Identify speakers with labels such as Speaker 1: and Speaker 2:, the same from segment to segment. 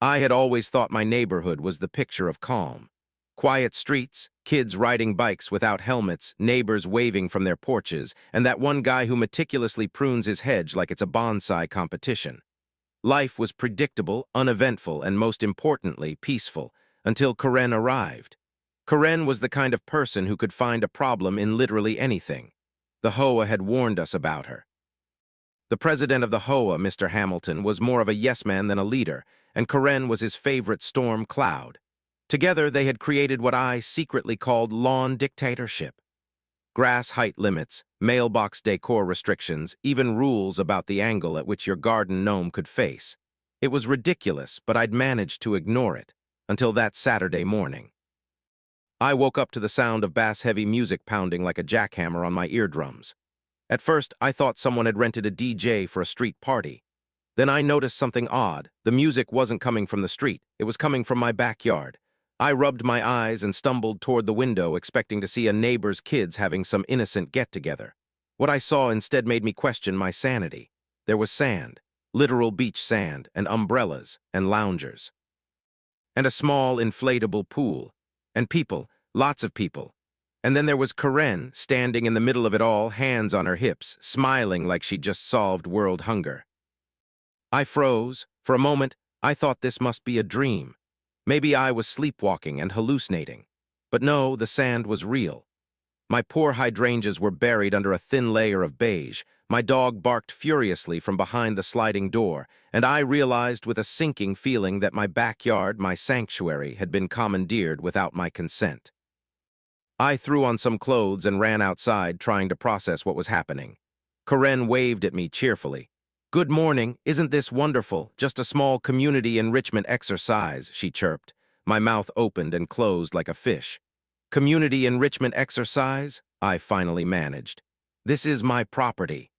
Speaker 1: I had always thought my neighborhood was the picture of calm. Quiet streets, kids riding bikes without helmets, neighbors waving from their porches, and that one guy who meticulously prunes his hedge like it's a bonsai competition. Life was predictable, uneventful, and most importantly, peaceful, until Karen arrived. Karen was the kind of person who could find a problem in literally anything. The HOA had warned us about her. The president of the HOA, Mr. Hamilton, was more of a yes-man than a leader, and Karen was his favorite storm cloud. Together, they had created what I secretly called lawn dictatorship. Grass height limits, mailbox decor restrictions, even rules about the angle at which your garden gnome could face. It was ridiculous, but I'd managed to ignore it, until that Saturday morning. I woke up to the sound of bass-heavy music pounding like a jackhammer on my eardrums. At first, I thought someone had rented a DJ for a street party. Then I noticed something odd. The music wasn't coming from the street, it was coming from my backyard. I rubbed my eyes and stumbled toward the window, expecting to see a neighbor's kids having some innocent get-together. What I saw instead made me question my sanity. There was sand, literal beach sand, and umbrellas, and loungers. And a small, inflatable pool. And people, lots of people. And then there was Karen, standing in the middle of it all, hands on her hips, smiling like she'd just solved world hunger. I froze. For a moment, I thought this must be a dream. Maybe I was sleepwalking and hallucinating. But no, the sand was real. My poor hydrangeas were buried under a thin layer of beige. My dog barked furiously from behind the sliding door, and I realized with a sinking feeling that my backyard, my sanctuary, had been commandeered without my consent. I threw on some clothes and ran outside, trying to process what was happening. Karen waved at me cheerfully. "Good morning, isn't this wonderful? Just a small community enrichment exercise," she chirped. My mouth opened and closed like a fish. "Community enrichment exercise?" I finally managed. "This is my property."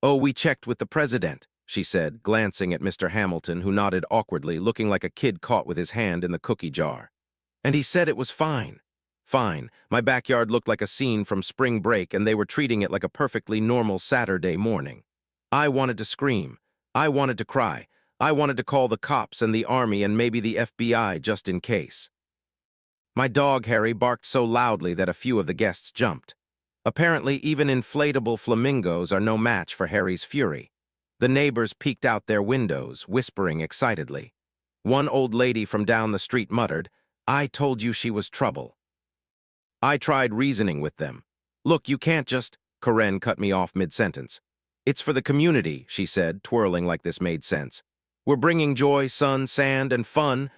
Speaker 1: "Oh, we checked with the president," she said, glancing at Mr. Hamilton, who nodded awkwardly, looking like a kid caught with his hand in the cookie jar. "And he said it was fine." Fine. My backyard looked like a scene from spring break, and they were treating it like a perfectly normal Saturday morning. I wanted to scream. I wanted to cry. I wanted to call the cops and the army and maybe the FBI just in case. My dog, Harry, barked so loudly that a few of the guests jumped. Apparently, even inflatable flamingos are no match for Harry's fury. The neighbors peeked out their windows, whispering excitedly. One old lady from down the street muttered, "I told you she was trouble." I tried reasoning with them. "Look, you can't just—" Karen cut me off mid-sentence. "It's for the community," she said, twirling like this made sense. "We're bringing joy, sun, sand, and fun.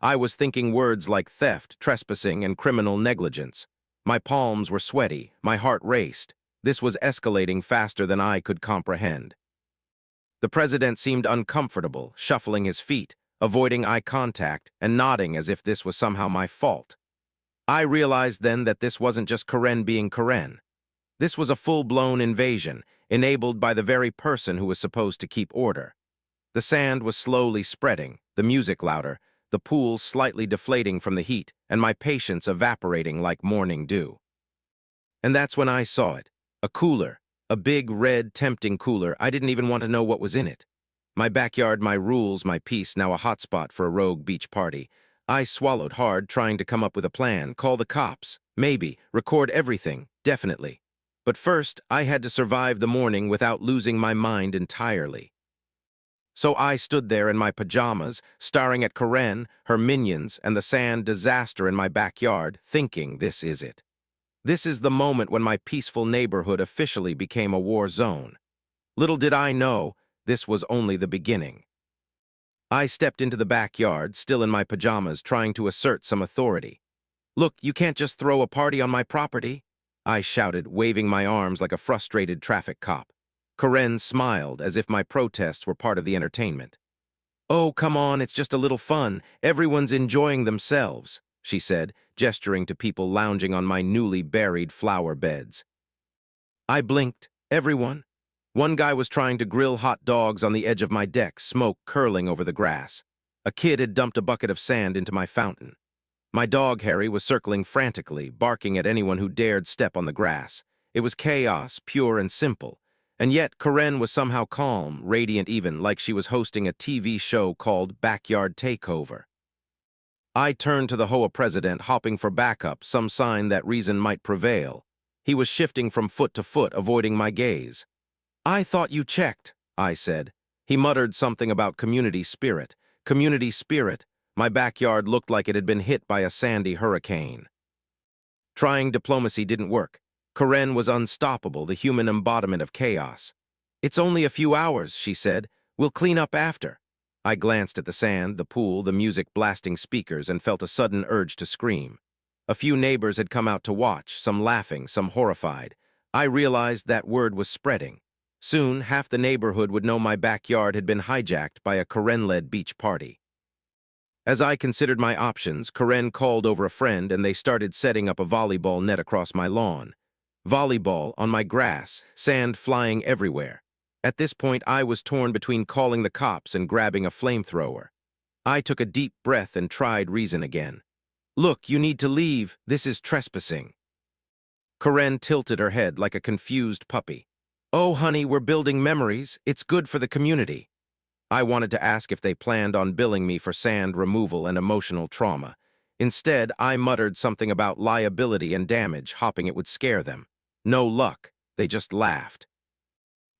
Speaker 1: I was thinking words like theft, trespassing, and criminal negligence. My palms were sweaty, my heart raced. This was escalating faster than I could comprehend. The president seemed uncomfortable, shuffling his feet, avoiding eye contact, and nodding as if this was somehow my fault. I realized then that this wasn't just Karen being Karen. This was a full-blown invasion, enabled by the very person who was supposed to keep order. The sand was slowly spreading, the music louder, the pool slightly deflating from the heat, and my patience evaporating like morning dew. And that's when I saw it. A cooler. A big, red, tempting cooler. I didn't even want to know what was in it. My backyard, my rules, my peace, now a hotspot for a rogue beach party. I swallowed hard, trying to come up with a plan. Call the cops. Maybe. Record everything. Definitely. But first, I had to survive the morning without losing my mind entirely. So I stood there in my pajamas, staring at Karen, her minions, and the sand disaster in my backyard, thinking this is it. This is the moment when my peaceful neighborhood officially became a war zone. Little did I know, this was only the beginning. I stepped into the backyard, still in my pajamas, trying to assert some authority. "Look, you can't just throw a party on my property," I shouted, waving my arms like a frustrated traffic cop. Karen smiled, as if my protests were part of the entertainment. "Oh, come on, it's just a little fun. Everyone's enjoying themselves," she said, gesturing to people lounging on my newly buried flower beds. I blinked. Everyone? One guy was trying to grill hot dogs on the edge of my deck, smoke curling over the grass. A kid had dumped a bucket of sand into my fountain. My dog, Harry, was circling frantically, barking at anyone who dared step on the grass. It was chaos, pure and simple. And yet, Karen was somehow calm, radiant even, like she was hosting a TV show called Backyard Takeover. I turned to the HOA president, hopping for backup, some sign that reason might prevail. He was shifting from foot to foot, avoiding my gaze. "I thought you checked," I said. He muttered something about community spirit. Community spirit? My backyard looked like it had been hit by a Sandy hurricane. Trying diplomacy didn't work. Karen was unstoppable, the human embodiment of chaos. "It's only a few hours," she said. "We'll clean up after." I glanced at the sand, the pool, the music blasting speakers, and felt a sudden urge to scream. A few neighbors had come out to watch, some laughing, some horrified. I realized that word was spreading. Soon, half the neighborhood would know my backyard had been hijacked by a Karen-led beach party. As I considered my options, Karen called over a friend and they started setting up a volleyball net across my lawn. Volleyball on my grass, sand flying everywhere. At this point, I was torn between calling the cops and grabbing a flamethrower. I took a deep breath and tried reason again. "Look, you need to leave. This is trespassing." Karen tilted her head like a confused puppy. "Oh, honey, we're building memories. It's good for the community." I wanted to ask if they planned on billing me for sand removal and emotional trauma. Instead, I muttered something about liability and damage, hoping it would scare them. No luck. They just laughed.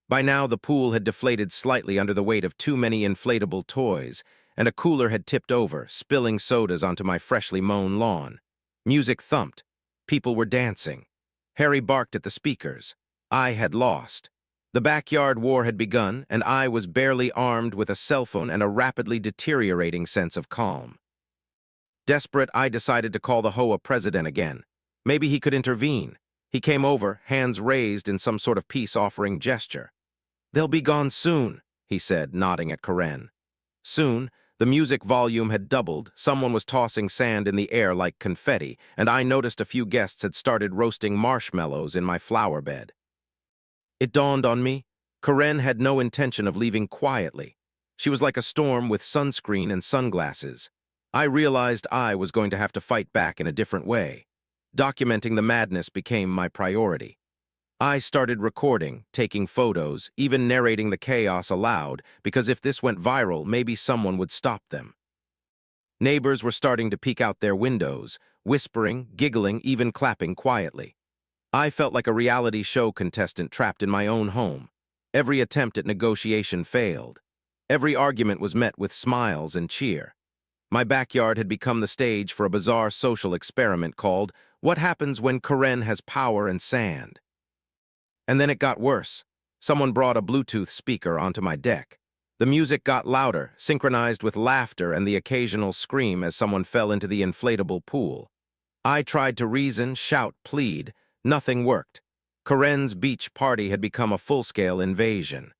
Speaker 1: By now, the pool had deflated slightly under the weight of too many inflatable toys, and a cooler had tipped over, spilling sodas onto my freshly mown lawn. Music thumped. People were dancing. Harry barked at the speakers. I had lost. The backyard war had begun, and I was barely armed with a cell phone and a rapidly deteriorating sense of calm. Desperate, I decided to call the HOA president again. Maybe he could intervene. He came over, hands raised in some sort of peace-offering gesture. "They'll be gone soon," he said, nodding at Karen. Soon, the music volume had doubled, someone was tossing sand in the air like confetti, and I noticed a few guests had started roasting marshmallows in my flower bed. It dawned on me, Karen had no intention of leaving quietly. She was like a storm with sunscreen and sunglasses. I realized I was going to have to fight back in a different way. Documenting the madness became my priority. I started recording, taking photos, even narrating the chaos aloud, because if this went viral, maybe someone would stop them. Neighbors were starting to peek out their windows, whispering, giggling, even clapping quietly. I felt like a reality show contestant trapped in my own home. Every attempt at negotiation failed. Every argument was met with smiles and cheer. My backyard had become the stage for a bizarre social experiment called "What Happens When Karen Has Power and Sand?" And then it got worse. Someone brought a Bluetooth speaker onto my deck. The music got louder, synchronized with laughter and the occasional scream as someone fell into the inflatable pool. I tried to reason, shout, plead. Nothing worked. Karen's beach party had become a full-scale invasion.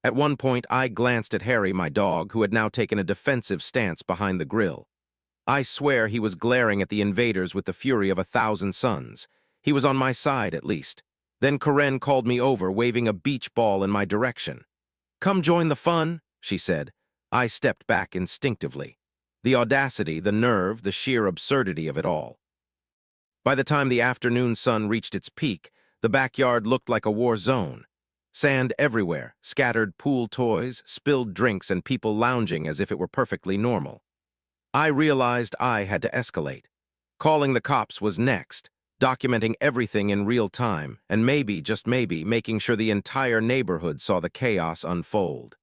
Speaker 1: At one point, I glanced at Harry, my dog, who had now taken a defensive stance behind the grill. I swear he was glaring at the invaders with the fury of 1,000 suns. He was on my side, at least. Then Karen called me over, waving a beach ball in my direction. "Come join the fun," she said. I stepped back instinctively. The audacity, the nerve, the sheer absurdity of it all. By the time the afternoon sun reached its peak, the backyard looked like a war zone. Sand everywhere, scattered pool toys, spilled drinks, and people lounging as if it were perfectly normal. I realized I had to escalate. Calling the cops was next, documenting everything in real time, and maybe, just maybe, making sure the entire neighborhood saw the chaos unfold.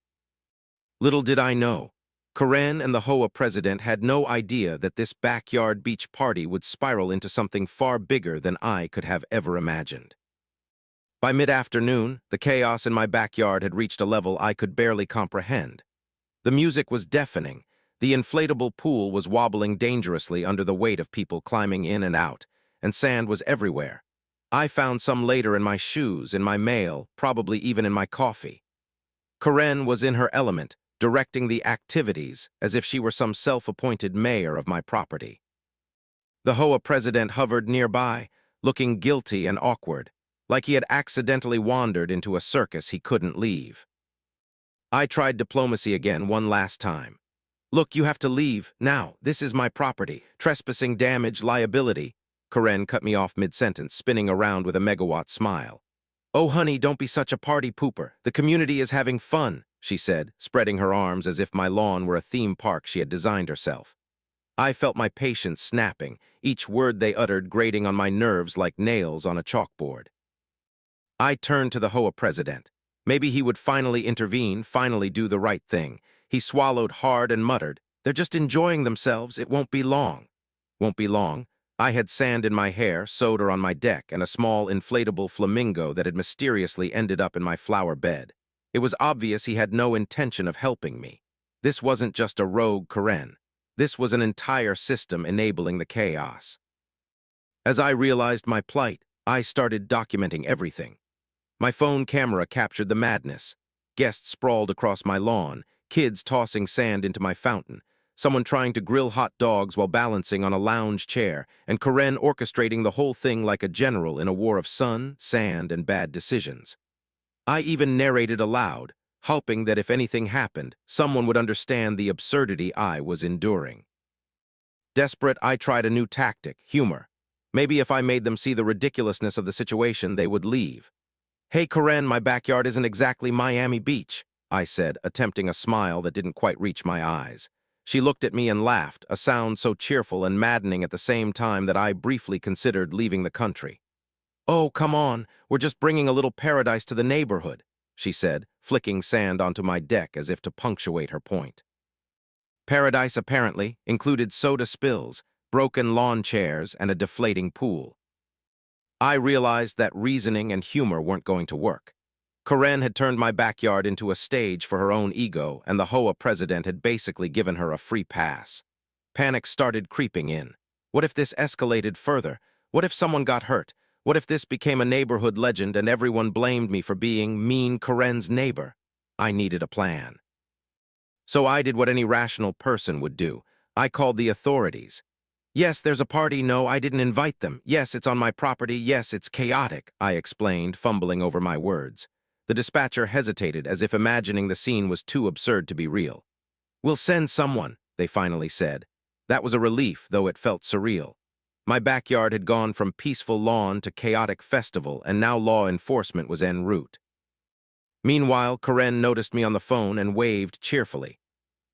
Speaker 1: Little did I know, Karen and the HOA president had no idea that this backyard beach party would spiral into something far bigger than I could have ever imagined. By mid-afternoon, the chaos in my backyard had reached a level I could barely comprehend. The music was deafening. The inflatable pool was wobbling dangerously under the weight of people climbing in and out, and sand was everywhere. I found some later in my shoes, in my mail, probably even in my coffee. Karen was in her element, directing the activities as if she were some self-appointed mayor of my property. The HOA president hovered nearby, looking guilty and awkward, like he had accidentally wandered into a circus he couldn't leave. I tried diplomacy again one last time. "Look, you have to leave, now. This is my property. Trespassing, damage, liability." Karen cut me off mid-sentence, spinning around with a megawatt smile. Oh, honey, don't be such a party pooper. The community is having fun, she said, spreading her arms as if my lawn were a theme park she had designed herself. I felt my patience snapping, each word they uttered grating on my nerves like nails on a chalkboard. I turned to the HOA president. Maybe he would finally intervene, finally do the right thing. He swallowed hard and muttered, "They're just enjoying themselves. It won't be long." Won't be long. I had sand in my hair, soda on my deck, and a small inflatable flamingo that had mysteriously ended up in my flower bed. It was obvious he had no intention of helping me. This wasn't just a rogue Karen. This was an entire system enabling the chaos. As I realized my plight, I started documenting everything. My phone camera captured the madness. Guests sprawled across my lawn, kids tossing sand into my fountain, someone trying to grill hot dogs while balancing on a lounge chair, and Karen orchestrating the whole thing like a general in a war of sun, sand, and bad decisions. I even narrated aloud, hoping that if anything happened, someone would understand the absurdity I was enduring. Desperate, I tried a new tactic, humor. Maybe if I made them see the ridiculousness of the situation, they would leave. "Hey, Karen, my backyard isn't exactly Miami Beach," I said, attempting a smile that didn't quite reach my eyes. She looked at me and laughed, a sound so cheerful and maddening at the same time that I briefly considered leaving the country. "Oh, come on, we're just bringing a little paradise to the neighborhood," she said, flicking sand onto my deck as if to punctuate her point. Paradise, apparently, included soda spills, broken lawn chairs, and a deflating pool. I realized that reasoning and humor weren't going to work. Karen had turned my backyard into a stage for her own ego, and the HOA president had basically given her a free pass. Panic started creeping in. What if this escalated further? What if someone got hurt? What if this became a neighborhood legend and everyone blamed me for being mean Karen's neighbor? I needed a plan. So I did what any rational person would do. I called the authorities. "Yes, there's a party. No, I didn't invite them. Yes, it's on my property. Yes, it's chaotic," I explained, fumbling over my words. The dispatcher hesitated, as if imagining the scene was too absurd to be real. "We'll send someone," they finally said. That was a relief, though it felt surreal. My backyard had gone from peaceful lawn to chaotic festival, and now law enforcement was en route. Meanwhile, Karen noticed me on the phone and waved cheerfully.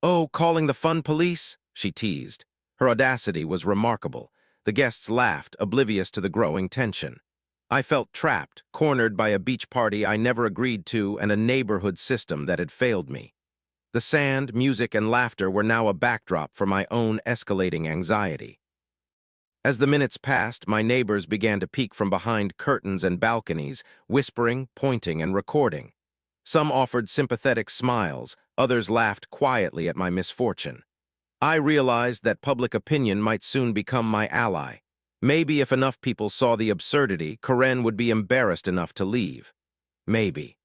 Speaker 1: "Oh, calling the fun police?" she teased. Her audacity was remarkable. The guests laughed, oblivious to the growing tension. I felt trapped, cornered by a beach party I never agreed to and a neighborhood system that had failed me. The sand, music, and laughter were now a backdrop for my own escalating anxiety. As the minutes passed, my neighbors began to peek from behind curtains and balconies, whispering, pointing, and recording. Some offered sympathetic smiles, others laughed quietly at my misfortune. I realized that public opinion might soon become my ally. Maybe if enough people saw the absurdity, Karen would be embarrassed enough to leave. Maybe.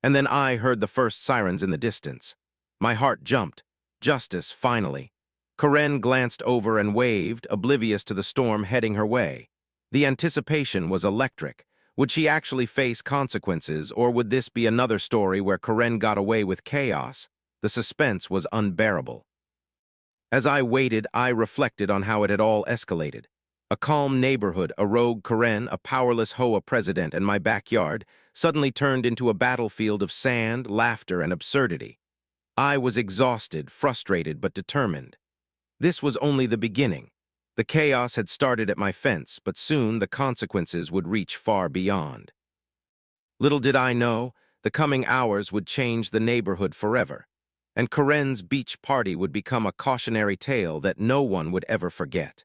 Speaker 1: And then I heard the first sirens in the distance. My heart jumped. Justice, finally. Karen glanced over and waved, oblivious to the storm heading her way. The anticipation was electric. Would she actually face consequences, or would this be another story where Karen got away with chaos? The suspense was unbearable. As I waited, I reflected on how it had all escalated. A calm neighborhood, a rogue Karen, a powerless HOA president, and my backyard suddenly turned into a battlefield of sand, laughter, and absurdity. I was exhausted, frustrated, but determined. This was only the beginning. The chaos had started at my fence, but soon the consequences would reach far beyond. Little did I know, the coming hours would change the neighborhood forever, and Karen's beach party would become a cautionary tale that no one would ever forget.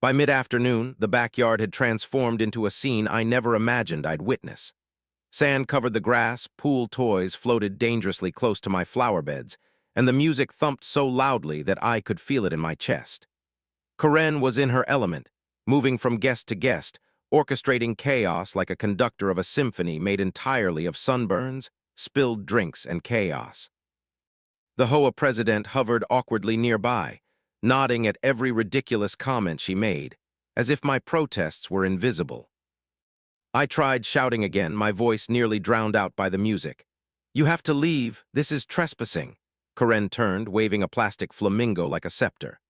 Speaker 1: By mid-afternoon, the backyard had transformed into a scene I never imagined I'd witness. Sand covered the grass, pool toys floated dangerously close to my flower beds, and the music thumped so loudly that I could feel it in my chest. Karen was in her element, moving from guest to guest, orchestrating chaos like a conductor of a symphony made entirely of sunburns, spilled drinks, and chaos. The HOA president hovered awkwardly nearby, nodding at every ridiculous comment she made, as if my protests were invisible. I tried shouting again, my voice nearly drowned out by the music. "You have to leave. This is trespassing." Karen turned, waving a plastic flamingo like a scepter.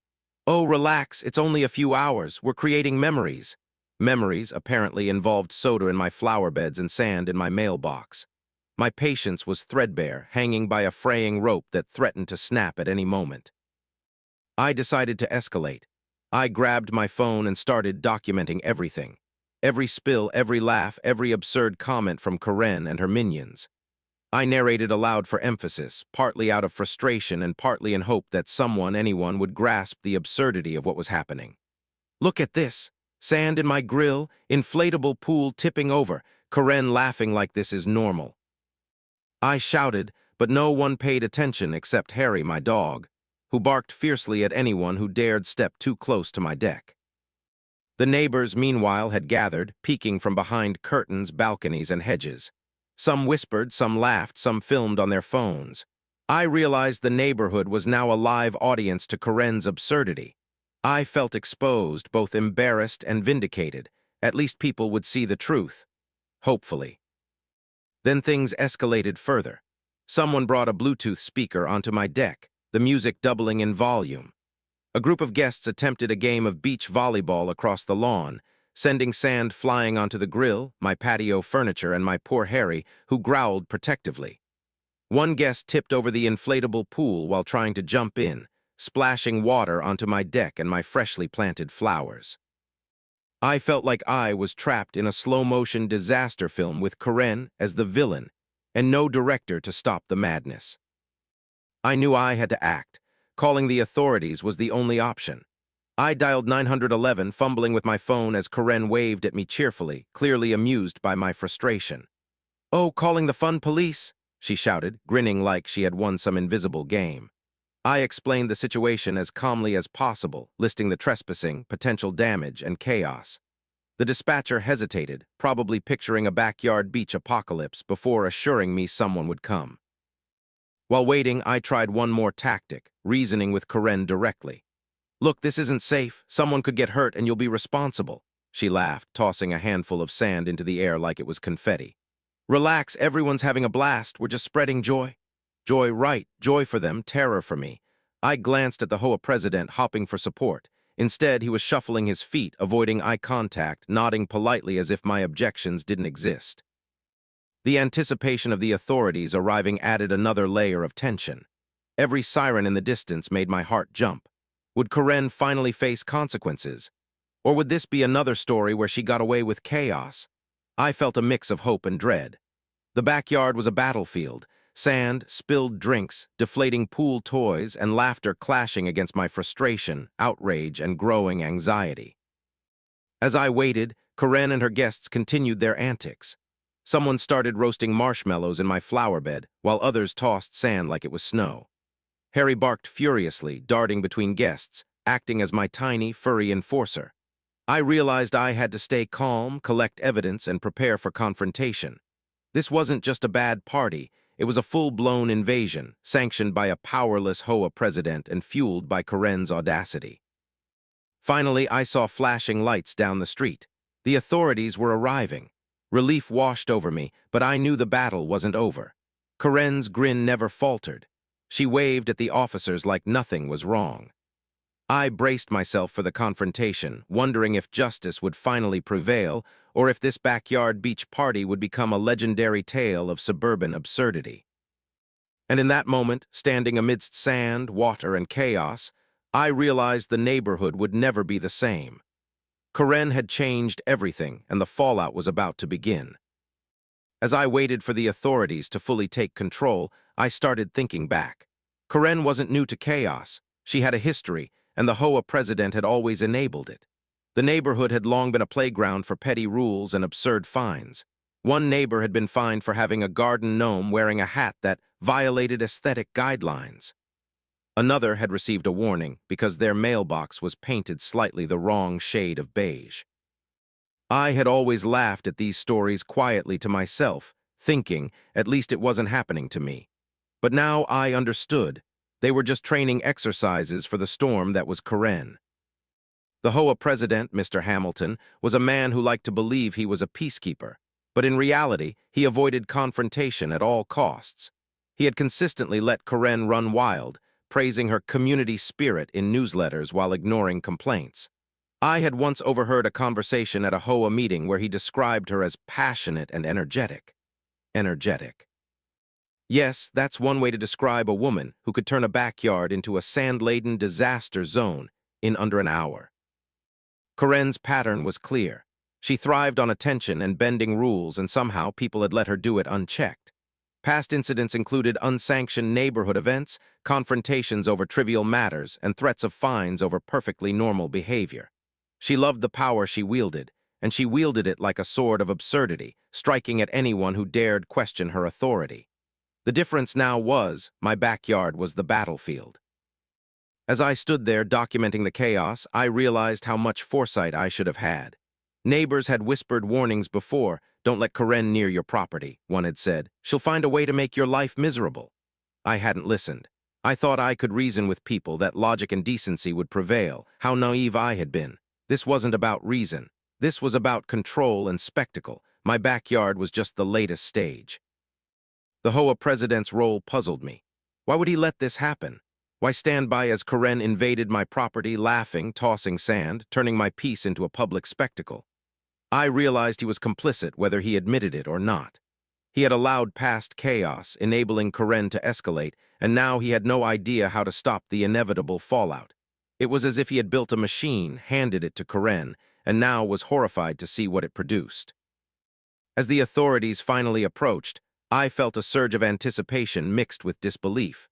Speaker 1: "Oh, relax. It's only a few hours. We're creating memories." Memories apparently involved soda in my flower beds and sand in my mailbox. My patience was threadbare, hanging by a fraying rope that threatened to snap at any moment. I decided to escalate. I grabbed my phone and started documenting everything. Every spill, every laugh, every absurd comment from Karen and her minions. I narrated aloud for emphasis, partly out of frustration and partly in hope that anyone would grasp the absurdity of what was happening. Look at this. Sand in my grill, inflatable pool tipping over, Karen laughing like this is normal. I shouted, but no one paid attention except Harry, my dog, who barked fiercely at anyone who dared step too close to my deck. The neighbors, meanwhile, had gathered, peeking from behind curtains, balconies, and hedges. Some whispered, some laughed, some filmed on their phones. I realized the neighborhood was now a live audience to Karen's absurdity. I felt exposed, both embarrassed and vindicated. At least people would see the truth. Hopefully. Then things escalated further. Someone brought a Bluetooth speaker onto my deck, the music doubling in volume. A group of guests attempted a game of beach volleyball across the lawn, sending sand flying onto the grill, my patio furniture, and my poor Harry, who growled protectively. One guest tipped over the inflatable pool while trying to jump in, splashing water onto my deck and my freshly planted flowers. I felt like I was trapped in a slow-motion disaster film with Karen as the villain and no director to stop the madness. I knew I had to act. Calling the authorities was the only option. I dialed 911, fumbling with my phone as Karen waved at me cheerfully, clearly amused by my frustration. "Oh, calling the fun police," she shouted, grinning like she had won some invisible game. I explained the situation as calmly as possible, listing the trespassing, potential damage, and chaos. The dispatcher hesitated, probably picturing a backyard beach apocalypse before assuring me someone would come. While waiting, I tried one more tactic, reasoning with Karen directly. "Look, this isn't safe. Someone could get hurt and you'll be responsible," she laughed, tossing a handful of sand into the air like it was confetti. "Relax, everyone's having a blast. We're just spreading joy." Joy, right, joy for them, terror for me. I glanced at the HOA president, hopping for support. Instead, he was shuffling his feet, avoiding eye contact, nodding politely as if my objections didn't exist. The anticipation of the authorities arriving added another layer of tension. Every siren in the distance made my heart jump. Would Karen finally face consequences? Or would this be another story where she got away with chaos? I felt a mix of hope and dread. The backyard was a battlefield. Sand, spilled drinks, deflating pool toys, and laughter clashing against my frustration, outrage, and growing anxiety. As I waited, Karen and her guests continued their antics. Someone started roasting marshmallows in my flower bed, while others tossed sand like it was snow. Harry barked furiously, darting between guests, acting as my tiny, furry enforcer. I realized I had to stay calm, collect evidence, and prepare for confrontation. This wasn't just a bad party. It was a full-blown invasion, sanctioned by a powerless HOA president and fueled by Karen's audacity. Finally, I saw flashing lights down the street. The authorities were arriving. Relief washed over me, but I knew the battle wasn't over. Karen's grin never faltered. She waved at the officers like nothing was wrong. I braced myself for the confrontation, wondering if justice would finally prevail or if this backyard beach party would become a legendary tale of suburban absurdity. And in that moment, standing amidst sand, water, and chaos, I realized the neighborhood would never be the same. Karen had changed everything, and the fallout was about to begin. As I waited for the authorities to fully take control, I started thinking back. Karen wasn't new to chaos. She had a history, and the HOA president had always enabled it. The neighborhood had long been a playground for petty rules and absurd fines. One neighbor had been fined for having a garden gnome wearing a hat that violated aesthetic guidelines. Another had received a warning because their mailbox was painted slightly the wrong shade of beige. I had always laughed at these stories quietly to myself, thinking at least it wasn't happening to me. But now I understood. They were just training exercises for the storm that was Karen. The HOA president, Mr. Hamilton, was a man who liked to believe he was a peacekeeper, but in reality, he avoided confrontation at all costs. He had consistently let Karen run wild, praising her community spirit in newsletters while ignoring complaints. I had once overheard a conversation at a HOA meeting where he described her as passionate and energetic. Energetic. Yes, that's one way to describe a woman who could turn a backyard into a sand-laden disaster zone in under an hour. Karen's pattern was clear. She thrived on attention and bending rules, and somehow people had let her do it unchecked. Past incidents included unsanctioned neighborhood events, confrontations over trivial matters, and threats of fines over perfectly normal behavior. She loved the power she wielded, and she wielded it like a sword of absurdity, striking at anyone who dared question her authority. The difference now was, my backyard was the battlefield. As I stood there documenting the chaos, I realized how much foresight I should have had. Neighbors had whispered warnings before. "Don't let Karen near your property," one had said. "She'll find a way to make your life miserable." I hadn't listened. I thought I could reason with people, that logic and decency would prevail. How naive I had been. This wasn't about reason. This was about control and spectacle. My backyard was just the latest stage. The HOA president's role puzzled me. Why would he let this happen? Why stand by as Karen invaded my property, laughing, tossing sand, turning my peace into a public spectacle? I realized he was complicit, whether he admitted it or not. He had allowed past chaos, enabling Karen to escalate, and now he had no idea how to stop the inevitable fallout. It was as if he had built a machine, handed it to Karen, and now was horrified to see what it produced. As the authorities finally approached, I felt a surge of anticipation mixed with disbelief.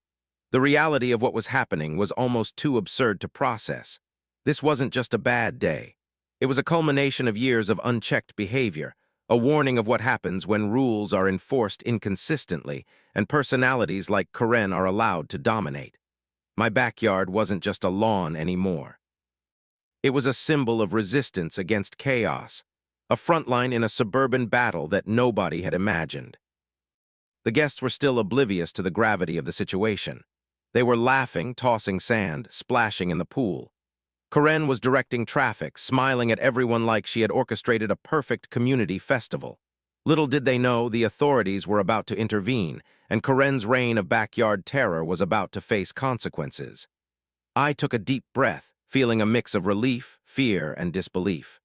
Speaker 1: The reality of what was happening was almost too absurd to process. This wasn't just a bad day. It was a culmination of years of unchecked behavior, a warning of what happens when rules are enforced inconsistently and personalities like Karen are allowed to dominate. My backyard wasn't just a lawn anymore. It was a symbol of resistance against chaos, a front line in a suburban battle that nobody had imagined. The guests were still oblivious to the gravity of the situation. They were laughing, tossing sand, splashing in the pool. Karen was directing traffic, smiling at everyone like she had orchestrated a perfect community festival. Little did they know the authorities were about to intervene, and Karen's reign of backyard terror was about to face consequences. I took a deep breath, feeling a mix of relief, fear, and disbelief.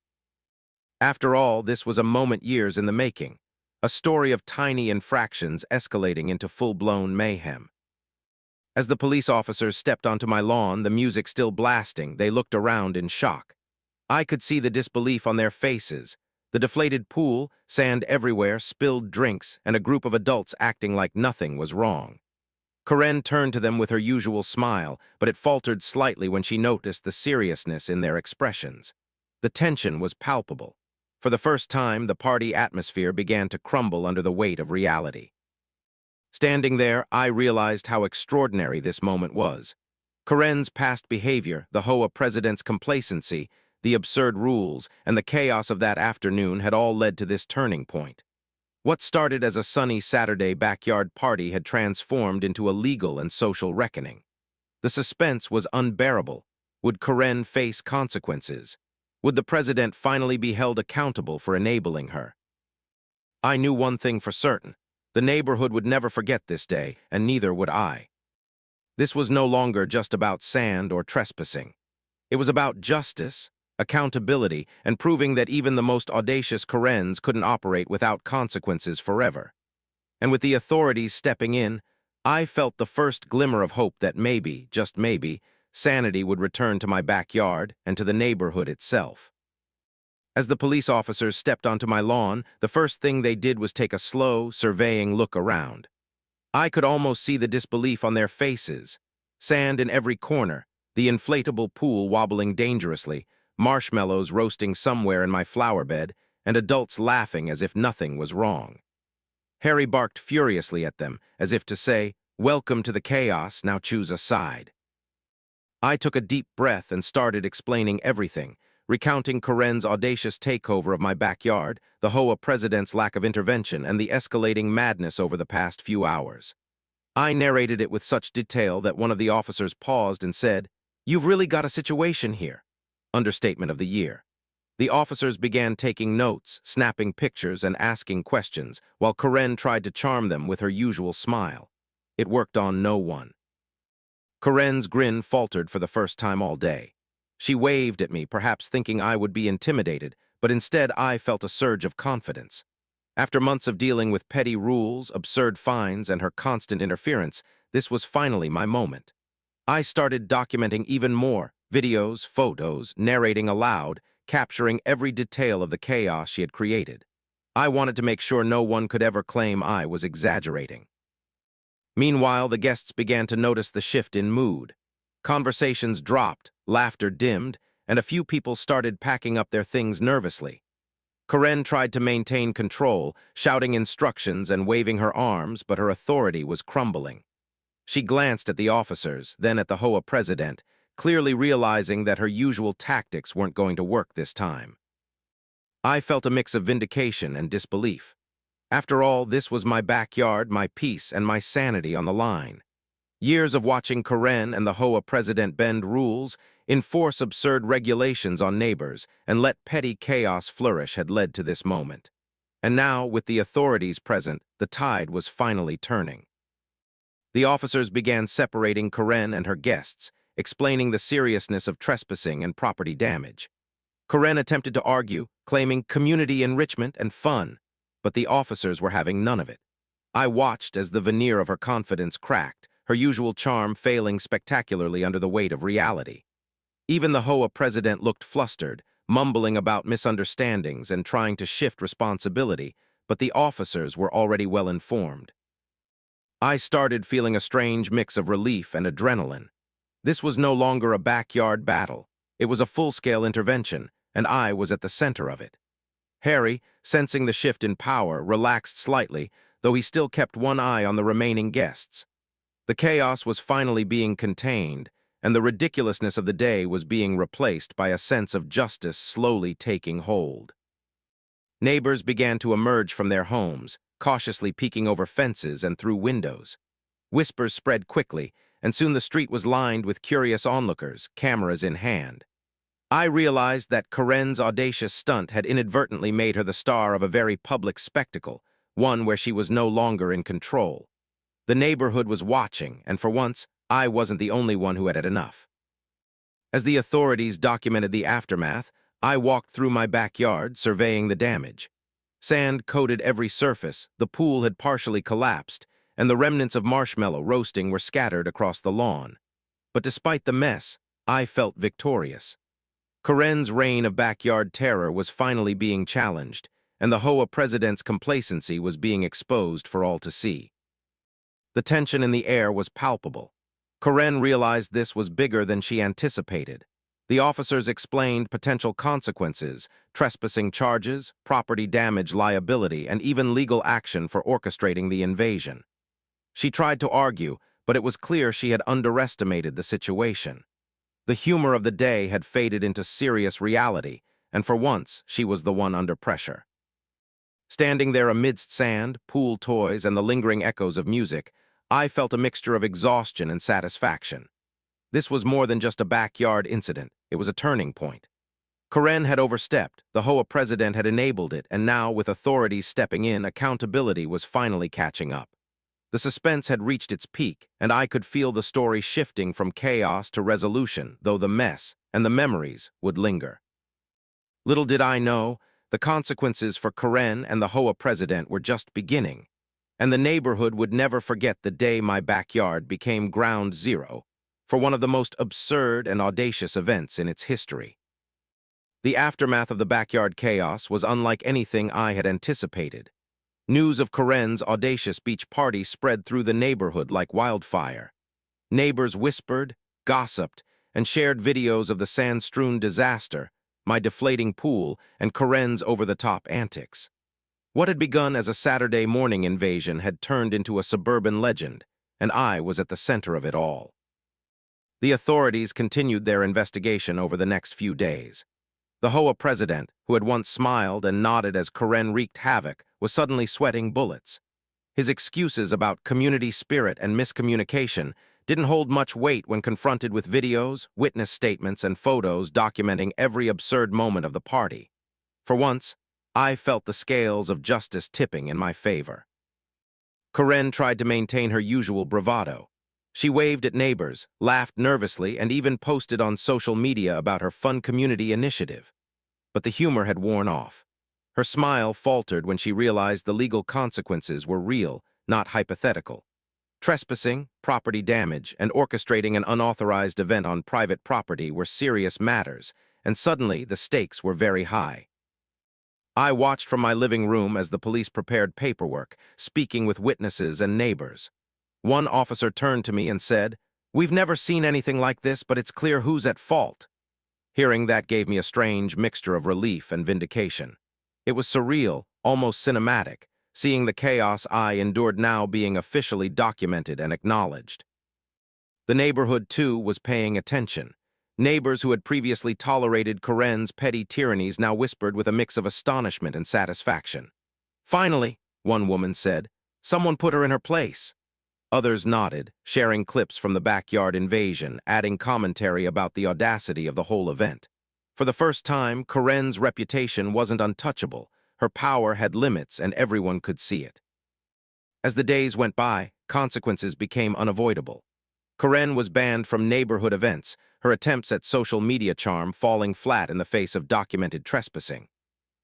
Speaker 1: After all, this was a moment years in the making, a story of tiny infractions escalating into full-blown mayhem. As the police officers stepped onto my lawn, the music still blasting, they looked around in shock. I could see the disbelief on their faces. The deflated pool, sand everywhere, spilled drinks, and a group of adults acting like nothing was wrong. Karen turned to them with her usual smile, but it faltered slightly when she noticed the seriousness in their expressions. The tension was palpable. For the first time, the party atmosphere began to crumble under the weight of reality. Standing there, I realized how extraordinary this moment was. Karen's past behavior, the HOA president's complacency, the absurd rules, and the chaos of that afternoon had all led to this turning point. What started as a sunny Saturday backyard party had transformed into a legal and social reckoning. The suspense was unbearable. Would Karen face consequences? Would the president finally be held accountable for enabling her? I knew one thing for certain. The neighborhood would never forget this day, and neither would I. This was no longer just about sand or trespassing. It was about justice, accountability, and proving that even the most audacious Karens couldn't operate without consequences forever. And with the authorities stepping in, I felt the first glimmer of hope that maybe, just maybe, sanity would return to my backyard and to the neighborhood itself. As the police officers stepped onto my lawn, the first thing they did was take a slow, surveying look around. I could almost see the disbelief on their faces. Sand in every corner, the inflatable pool wobbling dangerously, marshmallows roasting somewhere in my flower bed, and adults laughing as if nothing was wrong. Harry barked furiously at them, as if to say, "Welcome to the chaos, now choose a side." I took a deep breath and started explaining everything, recounting Karen's audacious takeover of my backyard, the HOA president's lack of intervention, and the escalating madness over the past few hours. I narrated it with such detail that one of the officers paused and said, "You've really got a situation here." Understatement of the year. The officers began taking notes, snapping pictures, and asking questions, while Karen tried to charm them with her usual smile. It worked on no one. Karen's grin faltered for the first time all day. She waved at me, perhaps thinking I would be intimidated, but instead I felt a surge of confidence. After months of dealing with petty rules, absurd fines, and her constant interference, this was finally my moment. I started documenting even more, videos, photos, narrating aloud, capturing every detail of the chaos she had created. I wanted to make sure no one could ever claim I was exaggerating. Meanwhile, the guests began to notice the shift in mood. Conversations dropped, laughter dimmed, and a few people started packing up their things nervously. Karen tried to maintain control, shouting instructions and waving her arms, but her authority was crumbling. She glanced at the officers, then at the HOA president, clearly realizing that her usual tactics weren't going to work this time. I felt a mix of vindication and disbelief. After all, this was my backyard, my peace, and my sanity on the line. Years of watching Karen and the HOA president bend rules, enforce absurd regulations on neighbors, and let petty chaos flourish had led to this moment. And now, with the authorities present, the tide was finally turning. The officers began separating Karen and her guests, explaining the seriousness of trespassing and property damage. Karen attempted to argue, claiming community enrichment and fun, but the officers were having none of it. I watched as the veneer of her confidence cracked, her usual charm failing spectacularly under the weight of reality. Even the HOA president looked flustered, mumbling about misunderstandings and trying to shift responsibility, but the officers were already well informed. I started feeling a strange mix of relief and adrenaline. This was no longer a backyard battle. It was a full-scale intervention, and I was at the center of it. Harry, sensing the shift in power, relaxed slightly, though he still kept one eye on the remaining guests. The chaos was finally being contained, and the ridiculousness of the day was being replaced by a sense of justice slowly taking hold. Neighbors began to emerge from their homes, cautiously peeking over fences and through windows. Whispers spread quickly, and soon the street was lined with curious onlookers, cameras in hand. I realized that Karen's audacious stunt had inadvertently made her the star of a very public spectacle, one where she was no longer in control. The neighborhood was watching, and for once, I wasn't the only one who had had enough. As the authorities documented the aftermath, I walked through my backyard, surveying the damage. Sand coated every surface, the pool had partially collapsed, and the remnants of marshmallow roasting were scattered across the lawn. But despite the mess, I felt victorious. Karen's reign of backyard terror was finally being challenged, and the HOA president's complacency was being exposed for all to see. The tension in the air was palpable. Karen realized this was bigger than she anticipated. The officers explained potential consequences, trespassing charges, property damage liability, and even legal action for orchestrating the invasion. She tried to argue, but it was clear she had underestimated the situation. The humor of the day had faded into serious reality, and for once, she was the one under pressure. Standing there amidst sand, pool toys, and the lingering echoes of music, I felt a mixture of exhaustion and satisfaction. This was more than just a backyard incident, it was a turning point. Karen had overstepped, the HOA president had enabled it, and now, with authorities stepping in, accountability was finally catching up. The suspense had reached its peak, and I could feel the story shifting from chaos to resolution, though the mess and the memories would linger. Little did I know, the consequences for Karen and the HOA president were just beginning, and the neighborhood would never forget the day my backyard became ground zero for one of the most absurd and audacious events in its history. The aftermath of the backyard chaos was unlike anything I had anticipated. News of Karen's audacious beach party spread through the neighborhood like wildfire. Neighbors whispered, gossiped, and shared videos of the sand-strewn disaster, my deflating pool, and Karen's over-the-top antics. What had begun as a Saturday morning invasion had turned into a suburban legend, and I was at the center of it all. The authorities continued their investigation over the next few days. The HOA president, who had once smiled and nodded as Karen wreaked havoc, was suddenly sweating bullets. His excuses about community spirit and miscommunication didn't hold much weight when confronted with videos, witness statements, and photos documenting every absurd moment of the party. For once, I felt the scales of justice tipping in my favor. Karen tried to maintain her usual bravado. She waved at neighbors, laughed nervously, and even posted on social media about her fun community initiative. But the humor had worn off. Her smile faltered when she realized the legal consequences were real, not hypothetical. Trespassing, property damage, and orchestrating an unauthorized event on private property were serious matters, and suddenly the stakes were very high. I watched from my living room as the police prepared paperwork, speaking with witnesses and neighbors. One officer turned to me and said, "We've never seen anything like this, but it's clear who's at fault." Hearing that gave me a strange mixture of relief and vindication. It was surreal, almost cinematic, seeing the chaos I endured now being officially documented and acknowledged. The neighborhood, too, was paying attention. Neighbors who had previously tolerated Karen's petty tyrannies now whispered with a mix of astonishment and satisfaction. "Finally," one woman said, "someone put her in her place." Others nodded, sharing clips from the backyard invasion, adding commentary about the audacity of the whole event. For the first time, Karen's reputation wasn't untouchable. Her power had limits, and everyone could see it. As the days went by, consequences became unavoidable. Karen was banned from neighborhood events, her attempts at social media charm falling flat in the face of documented trespassing.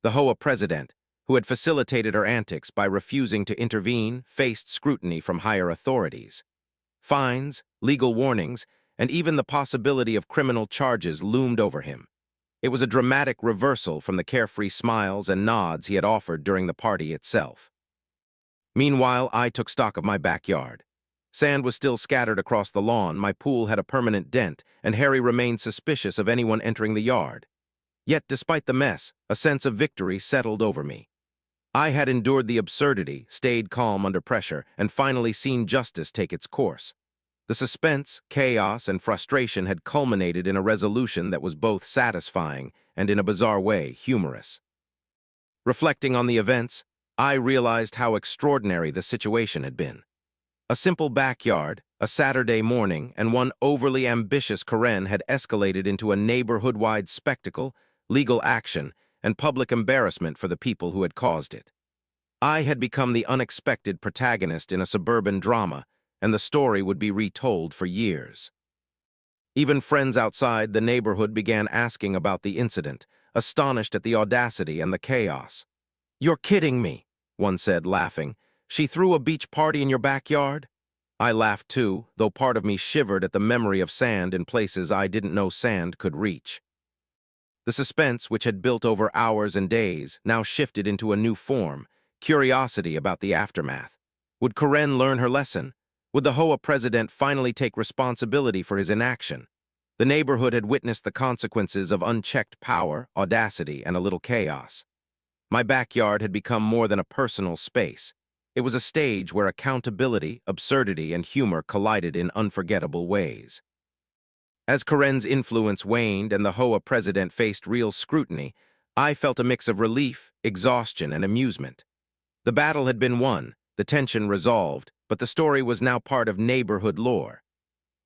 Speaker 1: The HOA president, who had facilitated her antics by refusing to intervene, faced scrutiny from higher authorities. Fines, legal warnings, and even the possibility of criminal charges loomed over him. It was a dramatic reversal from the carefree smiles and nods he had offered during the party itself. Meanwhile, I took stock of my backyard. Sand was still scattered across the lawn, my pool had a permanent dent, and Harry remained suspicious of anyone entering the yard. Yet, despite the mess, a sense of victory settled over me. I had endured the absurdity, stayed calm under pressure, and finally seen justice take its course. The suspense, chaos, and frustration had culminated in a resolution that was both satisfying and, in a bizarre way, humorous. Reflecting on the events, I realized how extraordinary the situation had been. A simple backyard, a Saturday morning, and one overly ambitious Karen had escalated into a neighborhood-wide spectacle, legal action, and public embarrassment for the people who had caused it. I had become the unexpected protagonist in a suburban drama, and the story would be retold for years. Even friends outside the neighborhood began asking about the incident, astonished at the audacity and the chaos. "You're kidding me," one said, laughing. "She threw a beach party in your backyard?" I laughed too, though part of me shivered at the memory of sand in places I didn't know sand could reach. The suspense, which had built over hours and days, now shifted into a new form, curiosity about the aftermath. Would Karen learn her lesson? Would the HOA president finally take responsibility for his inaction? The neighborhood had witnessed the consequences of unchecked power, audacity, and a little chaos. My backyard had become more than a personal space. It was a stage where accountability, absurdity, and humor collided in unforgettable ways. As Karen's influence waned and the HOA president faced real scrutiny, I felt a mix of relief, exhaustion, and amusement. The battle had been won, the tension resolved, but the story was now part of neighborhood lore.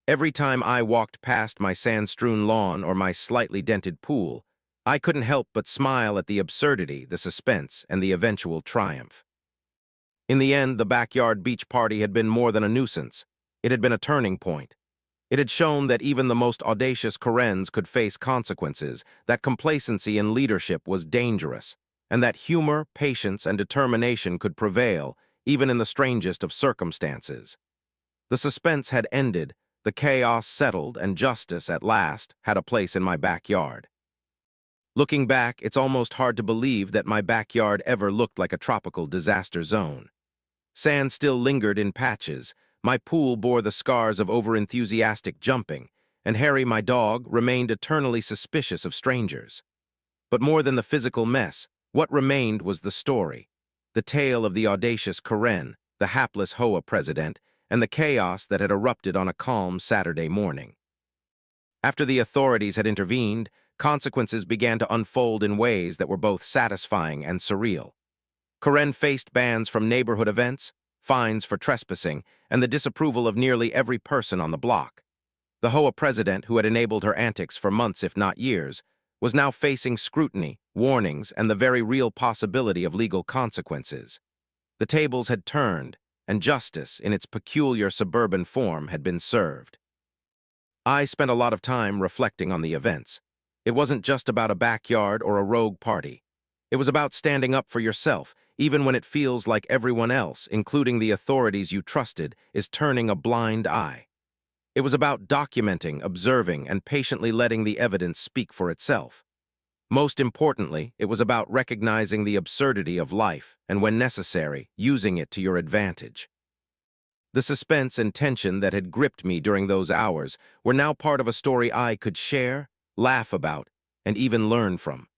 Speaker 1: Every time I walked past my sand-strewn lawn or my slightly dented pool, I couldn't help but smile at the absurdity, the suspense, and the eventual triumph. In the end, the backyard beach party had been more than a nuisance. It had been a turning point. It had shown that even the most audacious Karens could face consequences, that complacency in leadership was dangerous, and that humor, patience, and determination could prevail, even in the strangest of circumstances. The suspense had ended, the chaos settled, and justice, at last, had a place in my backyard. Looking back, it's almost hard to believe that my backyard ever looked like a tropical disaster zone. Sand still lingered in patches, my pool bore the scars of overenthusiastic jumping, and Harry, my dog, remained eternally suspicious of strangers. But more than the physical mess, what remained was the story. The tale of the audacious Karen, the hapless HOA president, and the chaos that had erupted on a calm Saturday morning. After the authorities had intervened, consequences began to unfold in ways that were both satisfying and surreal. Karen faced bans from neighborhood events, fines for trespassing, and the disapproval of nearly every person on the block. The HOA president, who had enabled her antics for months if not years, was now facing scrutiny, warnings, and the very real possibility of legal consequences. The tables had turned, and justice, in its peculiar suburban form, had been served. I spent a lot of time reflecting on the events. It wasn't just about a backyard or a rogue party. It was about standing up for yourself, even when it feels like everyone else, including the authorities you trusted, is turning a blind eye. It was about documenting, observing, and patiently letting the evidence speak for itself. Most importantly, it was about recognizing the absurdity of life and, when necessary, using it to your advantage. The suspense and tension that had gripped me during those hours were now part of a story I could share, laugh about, and even learn from.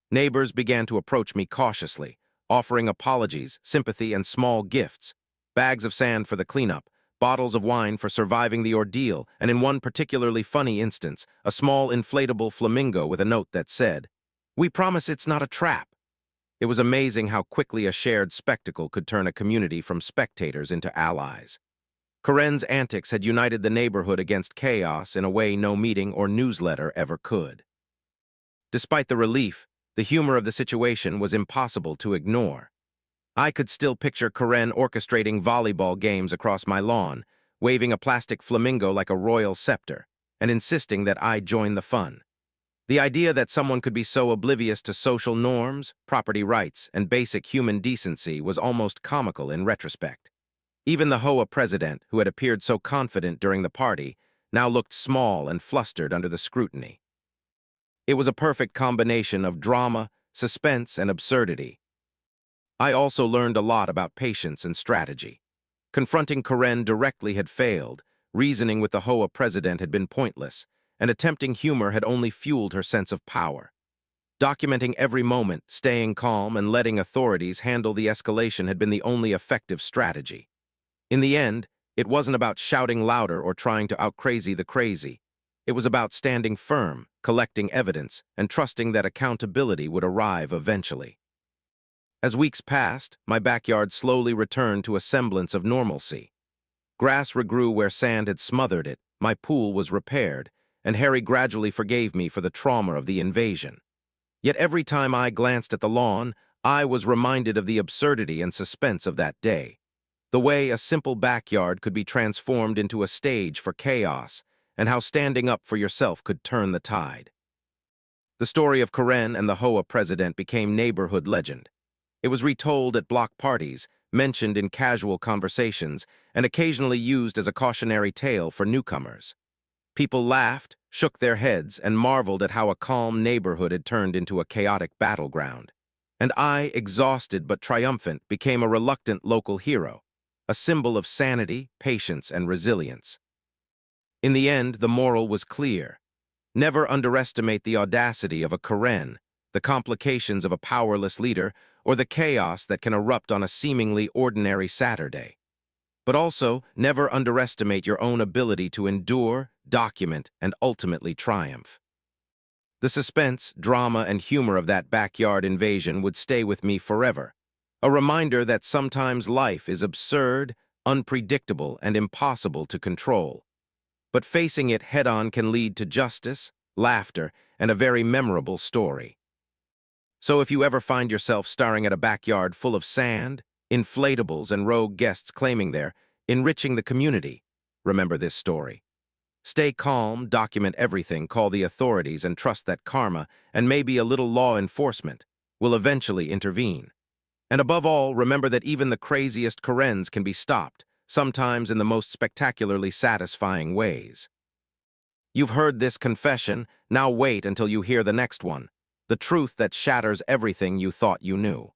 Speaker 1: Neighbors began to approach me cautiously, offering apologies, sympathy, and small gifts: bags of sand for the cleanup, bottles of wine for surviving the ordeal, and in one particularly funny instance, a small inflatable flamingo with a note that said, "We promise it's not a trap." It was amazing how quickly a shared spectacle could turn a community from spectators into allies. Karen's antics had united the neighborhood against chaos in a way no meeting or newsletter ever could. Despite the relief, the humor of the situation was impossible to ignore. I could still picture Karen orchestrating volleyball games across my lawn, waving a plastic flamingo like a royal scepter, and insisting that I join the fun. The idea that someone could be so oblivious to social norms, property rights, and basic human decency was almost comical in retrospect. Even the HOA president, who had appeared so confident during the party, now looked small and flustered under the scrutiny. It was a perfect combination of drama, suspense, and absurdity. I also learned a lot about patience and strategy. Confronting Karen directly had failed, reasoning with the HOA president had been pointless, and attempting humor had only fueled her sense of power. Documenting every moment, staying calm, and letting authorities handle the escalation had been the only effective strategy. In the end, it wasn't about shouting louder or trying to out-crazy the crazy. It was about standing firm, collecting evidence, and trusting that accountability would arrive eventually. As weeks passed, my backyard slowly returned to a semblance of normalcy. Grass regrew where sand had smothered it, my pool was repaired, and Harry gradually forgave me for the trauma of the invasion. Yet every time I glanced at the lawn, I was reminded of the absurdity and suspense of that day. The way a simple backyard could be transformed into a stage for chaos, and how standing up for yourself could turn the tide. The story of Karen and the HOA president became neighborhood legend. It was retold at block parties, mentioned in casual conversations, and occasionally used as a cautionary tale for newcomers. People laughed, shook their heads, and marveled at how a calm neighborhood had turned into a chaotic battleground. And I, exhausted but triumphant, became a reluctant local hero, a symbol of sanity, patience, and resilience. In the end, the moral was clear. Never underestimate the audacity of a Karen, the complications of a powerless leader, or the chaos that can erupt on a seemingly ordinary Saturday. But also, never underestimate your own ability to endure, document, and ultimately triumph. The suspense, drama, and humor of that backyard invasion would stay with me forever, a reminder that sometimes life is absurd, unpredictable, and impossible to control. But facing it head-on can lead to justice, laughter, and a very memorable story. So if you ever find yourself staring at a backyard full of sand, inflatables, and rogue guests claiming they're enriching the community, remember this story. Stay calm, document everything, call the authorities, and trust that karma, and maybe a little law enforcement, will eventually intervene. And above all, remember that even the craziest Karens can be stopped, sometimes in the most spectacularly satisfying ways. You've heard this confession, now wait until you hear the next one. The truth that shatters everything you thought you knew.